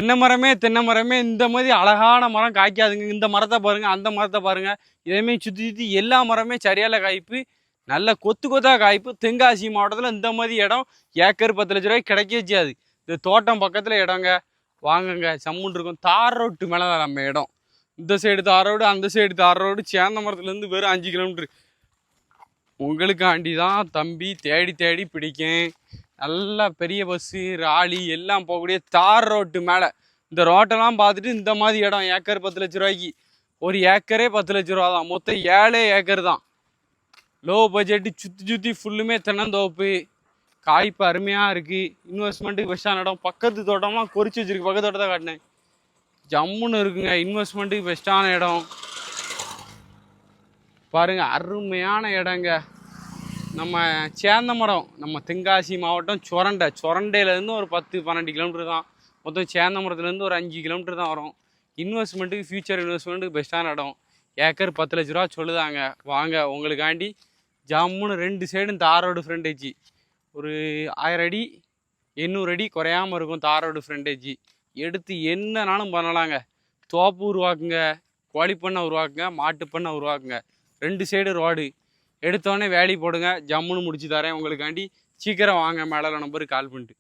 தென்னை மரமே இந்த மாதிரி அழகான மரம் காய்க்காதுங்க. இந்த மரத்தை பாருங்க, அந்த மரத்தை பாருங்க, இதேமாரி சுற்றி சுற்றி எல்லா மரமே சரியால காய்ப்பு, நல்ல கொத்து கொத்தா காய்ப்பு. தென்காசி மாவட்டத்தில் இந்த மாதிரி இடம் ஏக்கர் 10 லட்ச ரூபாய்க்கு கிடைக்கவே செய்யாது. இந்த தோட்டம் பக்கத்தில் இடங்க வாங்குங்க, சம்முன் இருக்கும். தார் ரோட்டு மேலே தான் நம்ம இடம். இந்த சைடு தார் ரோடு, அந்த சைடு தார் ரோடு. சேந்தமரத்துலேருந்து வெறும் 5 கிலோமீட்ரு. உங்களுக்காண்டி தான் தம்பி தேடி தேடி பிடிக்கும். நல்லா பெரிய பஸ்ஸு ராலி எல்லாம் போகக்கூடிய தார் ரோட்டு மேலே. இந்த ரோட்டெல்லாம் பார்த்துட்டு இந்த மாதிரி இடம் ஏக்கர் 10 லட்ச ரூபாய்க்கு. ஒரு ஏக்கரே 10 லட்ச ரூபா தான். மொத்தம் 7 ஏக்கர் தான். லோ பட்ஜெட்டு, சுற்றி சுற்றி ஃபுல்லுமே தென்னந்தோப்பு. காய்ப்பு அருமையாக இருக்குது. இன்வெஸ்ட்மெண்ட்டுக்கு பெஸ்ட்டான இடம். பக்கத்து தோட்டம்லாம் குறிச்சு வச்சுருக்கு. பக்கத்து தோட்டத்தை காட்டினேன், ஜம்முன்னு இருக்குங்க. இன்வெஸ்ட்மெண்ட்டுக்கு பெஸ்ட்டான இடம் பாருங்க, அருமையான இடங்க. நம்ம சேந்தமரம், நம்ம தென்காசி மாவட்டம் சொரண்டையிலேருந்து ஒரு 10-12 கிலோமீட்டர் தான். மொத்தம் சேந்தமரத்துலேருந்து ஒரு 5 கிலோமீட்டர் தான் வரும். இன்வெஸ்ட்மெண்ட்டுக்கு, ஃபியூச்சர் இன்வெஸ்ட்மெண்ட்டுக்கு பெஸ்ட்டான இடம். ஏக்கர் 10 லட்ச ரூபா சொல்லுதாங்க. வாங்க, உங்களுக்காண்டி ஜம்முன்னு 2 சைடும் தார் ரோடு ஃப்ரண்டேஜ். ஒரு 1000 அடி 800 அடி குறையாமல் இருக்கும் தார் ரோடு ஃப்ரண்டேஜ். எடுத்து என்னன்னாலும் பண்ணலாங்க. தோப்பு உருவாக்குங்க, கோழிப்பண்ணை உருவாக்குங்க, மாட்டுப்பண்ணை உருவாக்குங்க. 2 சைடு ரோடு. எடுத்தோடனே வேலி போடுங்க, ஜம்முன்னு முடிச்சு தரேன் உங்களுக்காண்டி. சீக்கிரம் வாங்க, மேலே நம்பருக்கு கால் பண்ணிட்டு.